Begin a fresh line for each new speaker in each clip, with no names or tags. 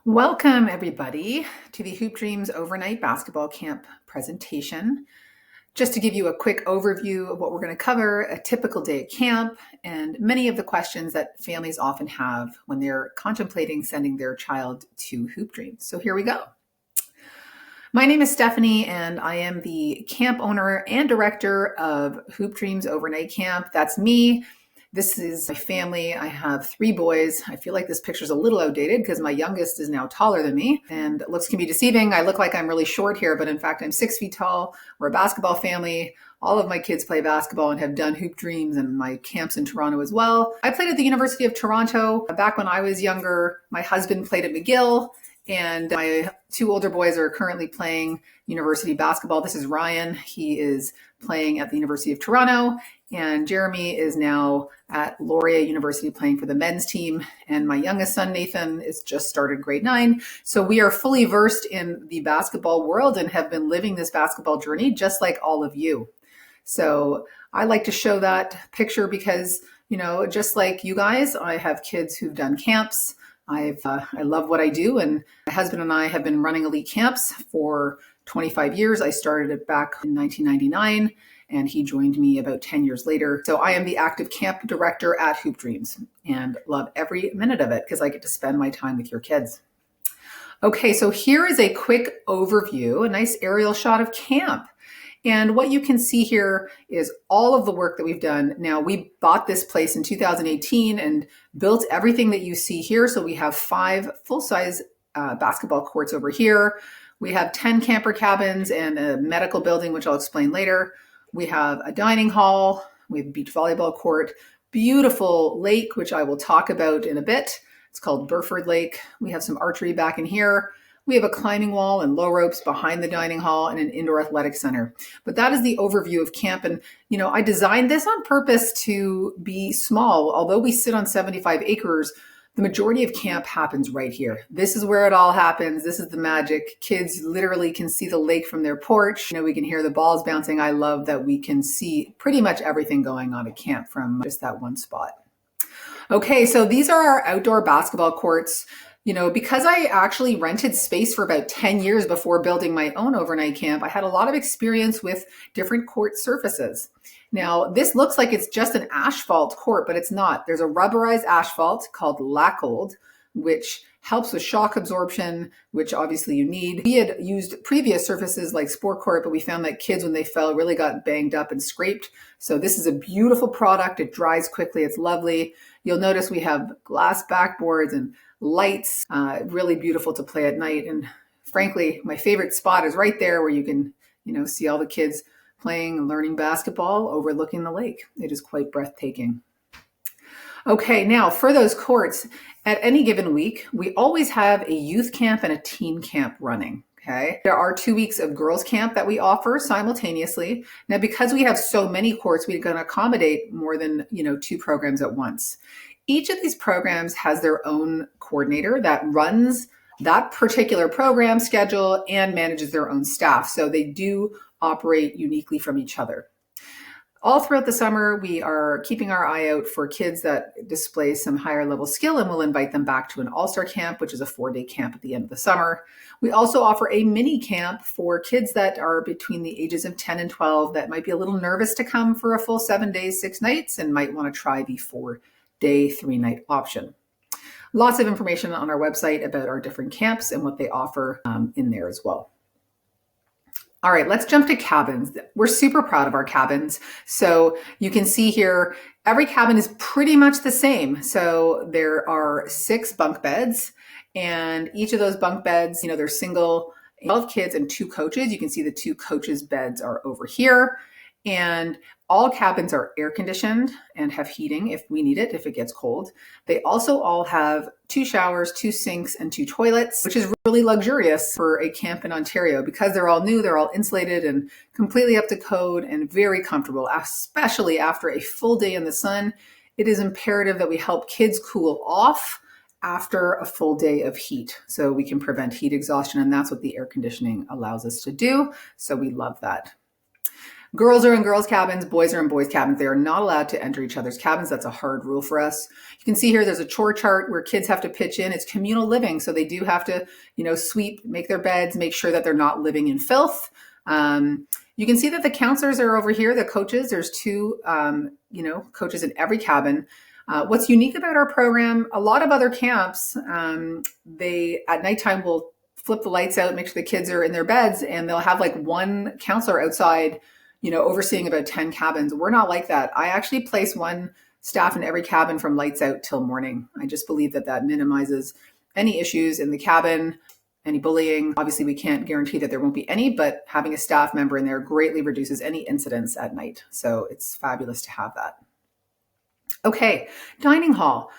Welcome, everybody, to the Hoop Dreams Overnight Basketball Camp presentation. Just to give you a quick overview of what we're going to cover, a typical day at camp, and many of the questions that families often have when they're contemplating sending their child to Hoop Dreams. So here we go. My name is Stephanie, and I am the camp owner and director of Hoop Dreams Overnight Camp. That's me. This is my family. I have 3 boys. I feel like this picture's a little outdated because my youngest is now taller than me, and looks can be deceiving. I look like I'm really short here, but in fact, I'm 6 feet tall. We're a basketball family. All of my kids play basketball and have done Hoop Dreams and my camps in Toronto as well. I played at the University of Toronto. Back when I was younger, my husband played at McGill, and my 2 older boys are currently playing university basketball. This is Ryan. He is playing at the University of Toronto, and Jeremy is now at Laurier University playing for the men's team. And my youngest son, Nathan, is just started grade 9. So we are fully versed in the basketball world and have been living this basketball journey just like all of you. So I like to show that picture because, just like you guys, I have kids who've done camps. I love what I do, and my husband and I have been running elite camps for 25 years. I started it back in 1999, and he joined me about 10 years later. So I am the active camp director at Hoop Dreams and love every minute of it because I get to spend my time with your kids. Okay, so here is a quick overview, a nice aerial shot of camp. And what you can see here is all of the work that we've done. Now, we bought this place in 2018 and built everything that you see here. So we have 5 full-size basketball courts over here. We have 10 camper cabins and a medical building, which I'll explain later. We have a dining hall. We have a beach volleyball court, beautiful lake, which I will talk about in a bit. It's called Burford Lake. We have some archery back in here. We have a climbing wall and low ropes behind the dining hall and an indoor athletic center. But that is the overview of camp. And, I designed this on purpose to be small. Although we sit on 75 acres, the majority of camp happens right here. This is where it all happens. This is the magic. Kids literally can see the lake from their porch. We can hear the balls bouncing. I love that we can see pretty much everything going on at camp from just that one spot. Okay, so these are our outdoor basketball courts. Because I actually rented space for about 10 years before building my own overnight camp, I had a lot of experience with different court surfaces. Now, this looks like it's just an asphalt court, but it's not. There's a rubberized asphalt called Lacold, which helps with shock absorption, which obviously you need. We had used previous surfaces like Sport Court, but we found that kids, when they fell, really got banged up and scraped. So this is a beautiful product. It dries quickly. It's lovely. You'll notice we have glass backboards and lights, really beautiful to play at night. And frankly, my favorite spot is right there where you can, see all the kids playing and learning basketball overlooking the lake. It is quite breathtaking. Okay, now for those courts, at any given week, we always have a youth camp and a teen camp running. Okay, there are 2 weeks of girls camp that we offer simultaneously. Now, because we have so many courts, we can accommodate more than 2 programs at once. Each of these programs has their own coordinator that runs that particular program schedule and manages their own staff. So they do operate uniquely from each other. All throughout the summer, we are keeping our eye out for kids that display some higher level skill, and we'll invite them back to an all-star camp, which is a 4-day camp at the end of the summer. We also offer a mini camp for kids that are between the ages of 10 and 12 that might be a little nervous to come for a full 7 days, 6 nights, and might want to try the 4-day, 3-night option. Lots of information on our website about our different camps and what they offer in there as well. All right, let's jump to cabins. We're super proud of our cabins. So you can see here, every cabin is pretty much the same. So there are 6 bunk beds, and each of those bunk beds, they're single, 12 kids and 2 coaches. You can see the 2 coaches' beds are over here. And all cabins are air conditioned and have heating if we need it, if it gets cold. They also all have 2 showers, 2 sinks, and 2 toilets, which is really luxurious for a camp in Ontario because they're all new, they're all insulated and completely up to code and very comfortable, especially after a full day in the sun. It is imperative that we help kids cool off after a full day of heat so we can prevent heat exhaustion, and that's what the air conditioning allows us to do. So we love that. Girls are in girls' cabins, boys are in boys' cabins. They are not allowed to enter each other's cabins. That's a hard rule for us. You can see here there's a chore chart where kids have to pitch in. It's communal living, so they do have to, sweep, make their beds, make sure that they're not living in filth. You can see that the counselors are over here, the coaches. There's two, coaches in every cabin. What's unique about our program, a lot of other camps, they at nighttime will flip the lights out, make sure the kids are in their beds, and they'll have like one counselor outside, overseeing about 10 cabins. We're not like that. I actually place one staff in every cabin from lights out till morning. I just believe that minimizes any issues in the cabin, any bullying. Obviously, we can't guarantee that there won't be any, but having a staff member in there greatly reduces any incidents at night. So it's fabulous to have that. Okay, dining hall.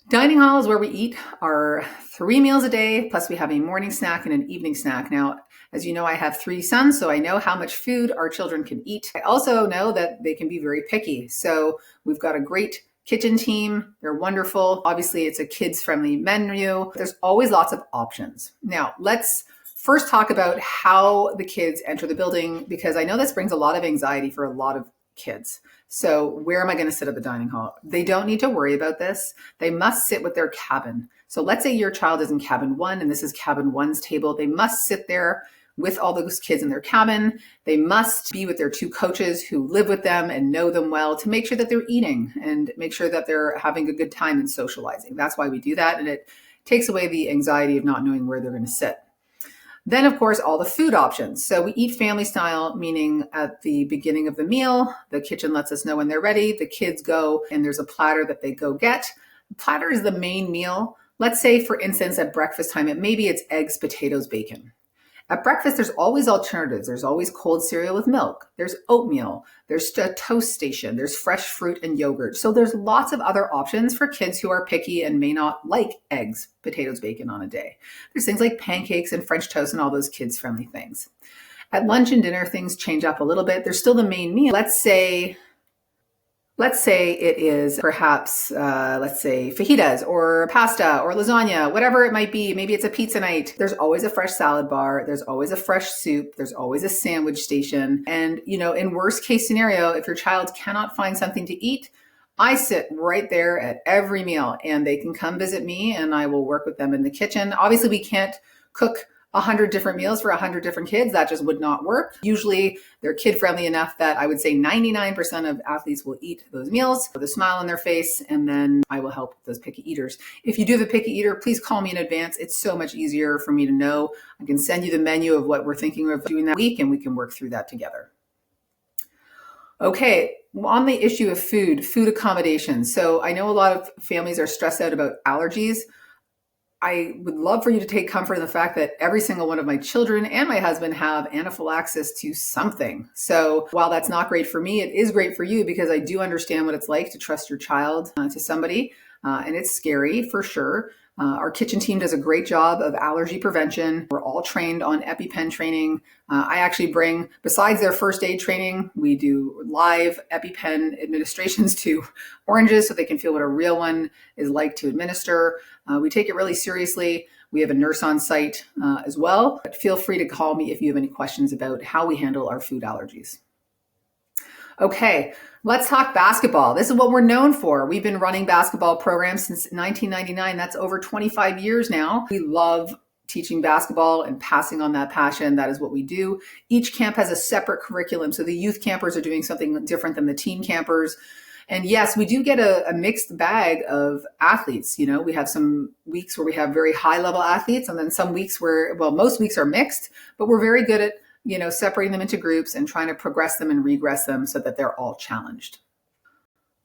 Dining hall is where we eat our 3 meals a day, plus we have a morning snack and an evening snack. Now, as you know, I have 3 sons, so I know how much food our children can eat. I also know that they can be very picky. So we've got a great kitchen team. They're wonderful. Obviously, it's a kids-friendly menu. There's always lots of options. Now, let's first talk about how the kids enter the building, because I know this brings a lot of anxiety for a lot of kids. So where am I going to sit at the dining hall? They don't need to worry about this. They must sit with their cabin. So let's say your child is in cabin 1 and this is cabin 1's table. They must sit there with all those kids in their cabin. They must be with their 2 coaches who live with them and know them well to make sure that they're eating and make sure that they're having a good time and socializing. That's why we do that. And it takes away the anxiety of not knowing where they're going to sit. Then, of course, all the food options. So we eat family style, meaning at the beginning of the meal, the kitchen lets us know when they're ready. The kids go and there's a platter that they go get. The platter is the main meal. Let's say, for instance, at breakfast time, maybe it's eggs, potatoes, bacon. At breakfast, there's always alternatives. There's always cold cereal with milk. There's oatmeal. There's a toast station. There's fresh fruit and yogurt. So there's lots of other options for kids who are picky and may not like eggs, potatoes, bacon on a day. There's things like pancakes and French toast and all those kids-friendly things. At lunch and dinner, things change up a little bit. There's still the main meal. Let's say it is perhaps, fajitas or pasta or lasagna, whatever it might be. Maybe it's a pizza night. There's always a fresh salad bar. There's always a fresh soup. There's always a sandwich station. And, in worst case scenario, if your child cannot find something to eat, I sit right there at every meal and they can come visit me and I will work with them in the kitchen. Obviously, we can't cook 100 different meals for 100 different kids. That just would not work. Usually they're kid friendly enough that I would say 99% of athletes will eat those meals with a smile on their face, and then I will help those picky eaters. If you do have a picky eater, please call me in advance. It's so much easier for me to know. I can send you the menu of what we're thinking of doing that week and we can work through that together. Okay, on the issue of food accommodations. So I know a lot of families are stressed out about allergies. I would love for you to take comfort in the fact that every single one of my children and my husband have anaphylaxis to something. So while that's not great for me, it is great for you because I do understand what it's like to trust your child to somebody. And it's scary for sure. Our kitchen team does a great job of allergy prevention. We're all trained on EpiPen training. I actually bring, besides their first aid training, we do live EpiPen administrations to oranges so they can feel what a real one is like to administer. We take it really seriously. We have a nurse on site as well. But feel free to call me if you have any questions about how we handle our food allergies. Okay, let's talk basketball. This is what we're known for. We've been running basketball programs since 1999. That's over 25 years now. We love teaching basketball and passing on that passion. That is what we do. Each camp has a separate curriculum. So the youth campers are doing something different than the teen campers. And yes, we do get a mixed bag of athletes. We have some weeks where we have very high level athletes and then some weeks where, most weeks are mixed, but we're very good at separating them into groups and trying to progress them and regress them so that they're all challenged.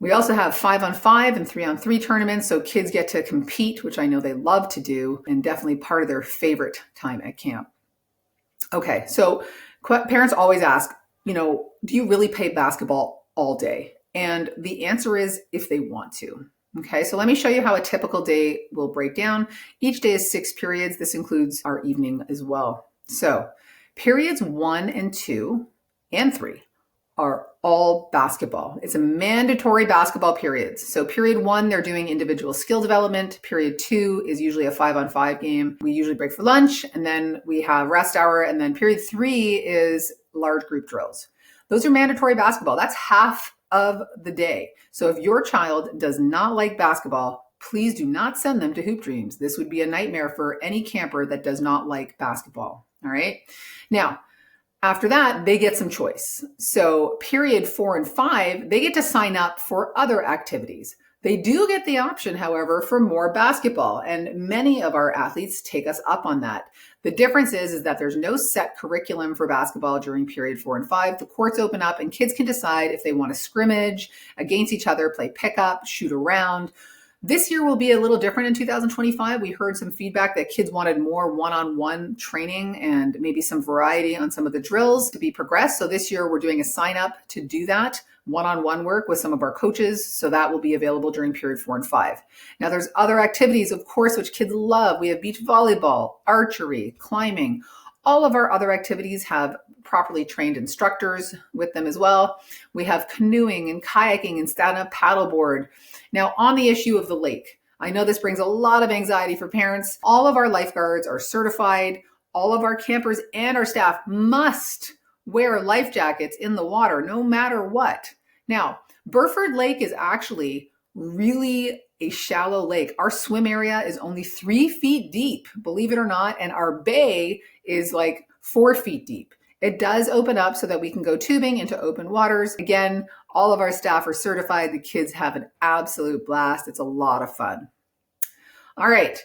We also have 5-on-5 and 3-on-3 tournaments, so kids get to compete, which I know they love to do, and definitely part of their favorite time at camp. Okay, so parents always ask, do you really play basketball all day? And the answer is if they want to. Okay, so let me show you how a typical day will break down. Each day is 6 periods. This includes our evening as well. So periods 1 and 2 and 3 are all basketball. It's a mandatory basketball periods. So period 1, they're doing individual skill development. Period 2 is usually a 5-on-5 game. We usually break for lunch and then we have rest hour. And then period 3 is large group drills. Those are mandatory basketball. That's half of the day. So if your child does not like basketball, please do not send them to Hoop Dreams. This would be a nightmare for any camper that does not like basketball. All right. Now, after that, they get some choice. So period 4 and 5, they get to sign up for other activities. They do get the option, however, for more basketball, and many of our athletes take us up on that. The difference is that there's no set curriculum for basketball during period 4 and 5. The courts open up and kids can decide if they want to scrimmage against each other, play pickup, shoot around. This year will be a little different in 2025. We heard some feedback that kids wanted more one-on-one training and maybe some variety on some of the drills to be progressed. So this year we're doing a sign up to do that one-on-one work with some of our coaches. So that will be available during period 4 and 5. Now there's other activities, of course, which kids love. We have beach volleyball, archery, climbing. All of our other activities have properly trained instructors with them as well. We have canoeing and kayaking and stand-up paddleboard. Now, on the issue of the lake, I know this brings a lot of anxiety for parents. All of our lifeguards are certified. All of our campers and our staff must wear life jackets in the water, no matter what. Now, Burford Lake is actually really a shallow lake. Our swim area is only 3 feet deep, believe it or not, and our bay is like 4 feet deep. It does open up so that we can go tubing into open waters. Again, all of our staff are certified. The kids have an absolute blast. It's a lot of fun. All right.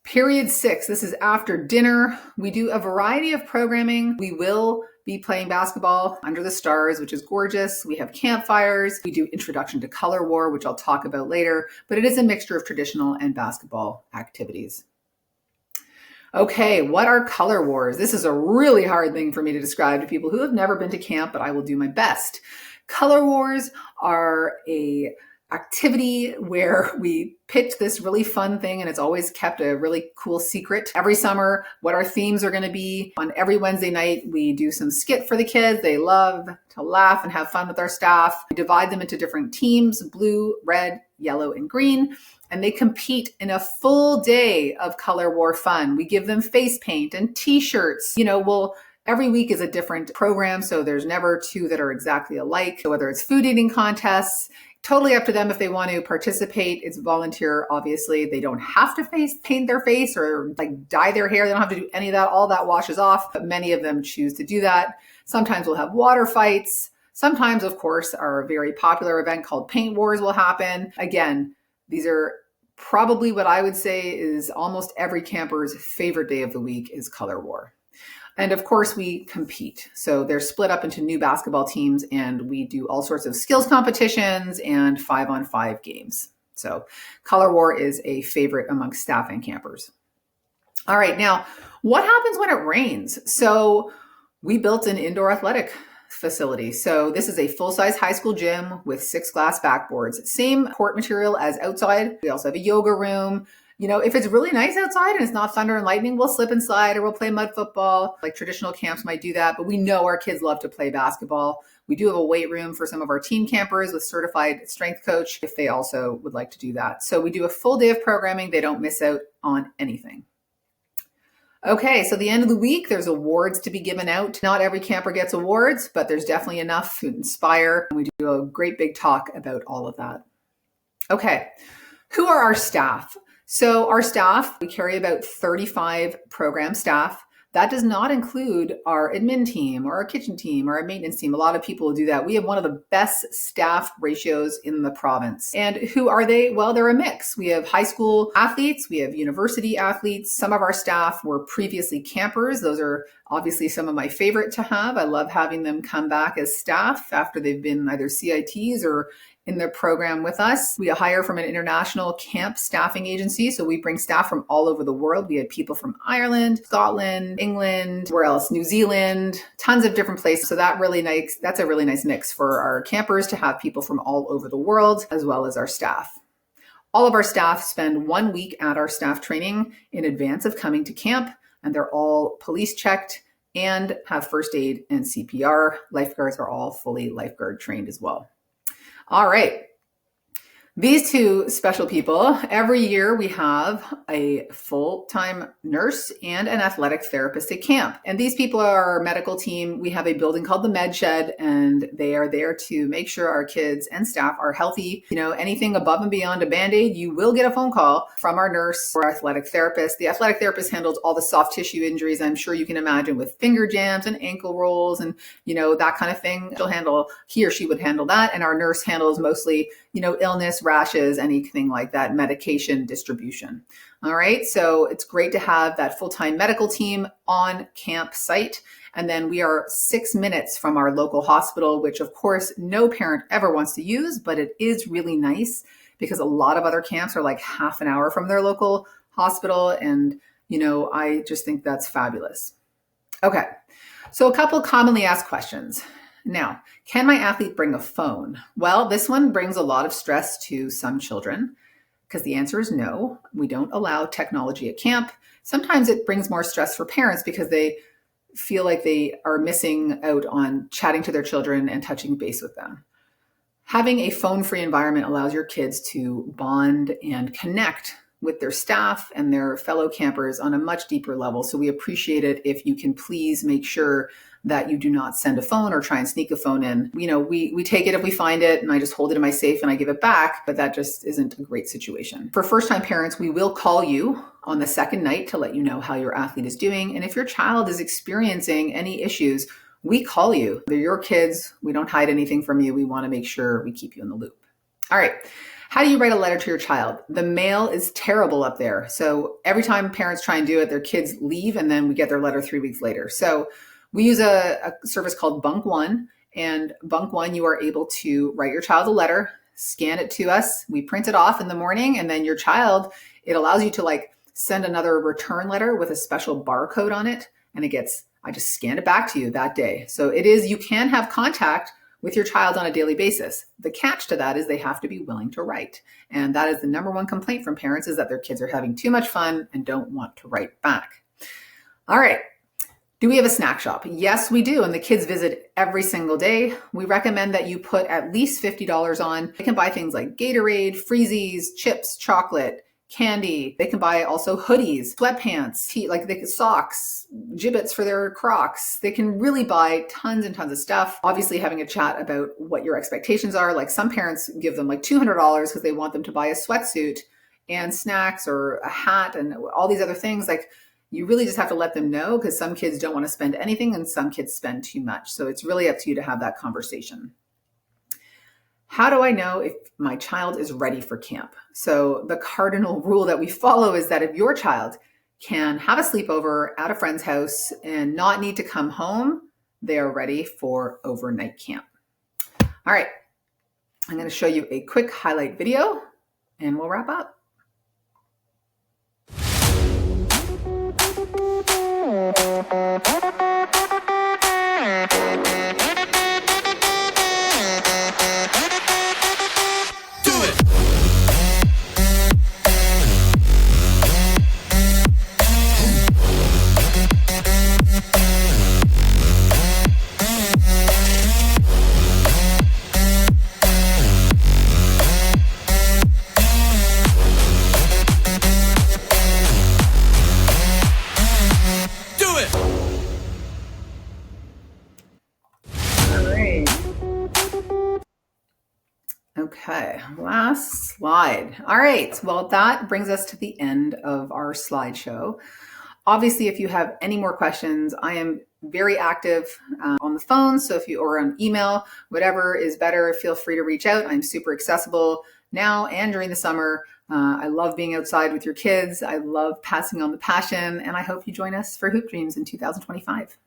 Period 6, this is after dinner. We do a variety of programming. We will be playing basketball under the stars, which is gorgeous. We have campfires. We do introduction to color war, which I'll talk about later, but it is a mixture of traditional and basketball activities. Okay, what are color wars? This is a really hard thing for me to describe to people who have never been to camp, but I will do my best. Color wars are a activity where we picked this really fun thing, and it's always kept a really cool secret. Every summer, what our themes are going to be. On every Wednesday night, we do some skit for the kids. They love to laugh and have fun with our staff. We divide them into different teams, blue, red, yellow, and green, and they compete in a full day of color war fun. We give them face paint and t-shirts. Every week is a different program, so there's never 2 that are exactly alike. So whether it's food eating contests, totally up to them if they want to participate. It's volunteer, obviously. They don't have to paint their face or dye their hair. They don't have to do any of that. All that washes off, but many of them choose to do that. Sometimes we'll have water fights. Sometimes, of course, our very popular event called Paint Wars will happen. Again, these are probably what I would say is almost every camper's favorite day of the week is color war. And of course, we compete. So they're split up into new basketball teams, and we do all sorts of skills competitions and 5-on-5 games. So color war is a favorite amongst staff and campers. All right, now, what happens when it rains? So we built an indoor athletic facility. So this is a full-size high school gym with 6 glass backboards. Same court material as outside. We also have a yoga room. If it's really nice outside and it's not thunder and lightning, we'll slip and slide or we'll play mud football. Like traditional camps might do that, but we know our kids love to play basketball. We do have a weight room for some of our teen campers with certified strength coach if they also would like to do that. So we do a full day of programming. They don't miss out on anything. Okay, so the end of the week, there's awards to be given out. Not every camper gets awards, but there's definitely enough to inspire. And we do a great big talk about all of that. Okay, who are our staff? So our staff, we carry about 35 program staff. That does not include our admin team or our kitchen team or our maintenance team. A lot of people do that. We have one of the best staff ratios in the province. And who are they? Well, they're a mix. We have high school athletes. We have university athletes. Some of our staff were previously campers. Those are obviously some of my favorite to have. I love having them come back as staff after they've been either CITs or in their program with us. We hire from an international camp staffing agency. So we bring staff from all over the world. We had people from Ireland, Scotland, England, where else? New Zealand, tons of different places. So that's a really nice mix for our campers to have people from all over the world, as well as our staff. All of our staff spend 1 week at our staff training in advance of coming to camp, and they're all police checked and have first aid and CPR. Lifeguards are all fully lifeguard trained as well. All right. These two special people, every year we have a full-time nurse and an athletic therapist at camp. And these people are our medical team. We have a building called the Med Shed, and they are there to make sure our kids and staff are healthy. Anything above and beyond a Band-Aid, you will get a phone call from our nurse or athletic therapist. The athletic therapist handles all the soft tissue injuries, I'm sure you can imagine, with finger jams and ankle rolls and, that kind of thing. He or she would handle that. And our nurse handles mostly, illness, rashes, anything like that, medication distribution. All right. So it's great to have that full-time medical team on camp site. And then we are 6 minutes from our local hospital, which of course no parent ever wants to use, but it is really nice because a lot of other camps are like half an hour from their local hospital. And, I just think that's fabulous. Okay. So a couple commonly asked questions. Now, can my athlete bring a phone? Well, this one brings a lot of stress to some children because the answer is no. We don't allow technology at camp. Sometimes it brings more stress for parents because they feel like they are missing out on chatting to their children and touching base with them. Having a phone-free environment allows your kids to bond and connect with their staff and their fellow campers on a much deeper level. So we appreciate it if you can please make sure that you do not send a phone or try and sneak a phone in. We take it if we find it, and I just hold it in my safe and I give it back, but that just isn't a great situation. For first-time parents, we will call you on the second night to let you know how your athlete is doing. And if your child is experiencing any issues, we call you. They're your kids. We don't hide anything from you. We want to make sure we keep you in the loop. All right. How do you write a letter to your child? The mail is terrible up there. So every time parents try and do it, their kids leave and then we get their letter 3 weeks later. So we use a service called Bunk One, and Bunk One, you are able to write your child a letter, scan it to us. We print it off in the morning, and then your child, it allows you to send another return letter with a special barcode on it. And I just scan it back to you that day. So you can have contact with your child on a daily basis. The catch to that is they have to be willing to write. And that is the number one complaint from parents, is that their kids are having too much fun and don't want to write back. All right. Do we have a snack shop? Yes, we do. And the kids visit every single day. We recommend that you put at least $50 on. They can buy things like Gatorade, Freezies, chips, chocolate, candy. They can buy also hoodies, sweatpants, socks, gibbets for their Crocs. They can really buy tons and tons of stuff. Obviously, having a chat about what your expectations are. Like some parents give them $200 because they want them to buy a sweatsuit and snacks or a hat and all these other things. You really just have to let them know, because some kids don't want to spend anything and some kids spend too much. So it's really up to you to have that conversation. How do I know if my child is ready for camp? So the cardinal rule that we follow is that if your child can have a sleepover at a friend's house and not need to come home, they are ready for overnight camp. All right, I'm going to show you a quick highlight video and we'll wrap up. Okay, last slide. All right, well, that brings us to the end of our slideshow. Obviously, if you have any more questions, I am very active on the phone. So or on email, whatever is better, feel free to reach out. I'm super accessible now and during the summer. I love being outside with your kids. I love passing on the passion, and I hope you join us for Hoop Dreams in 2025.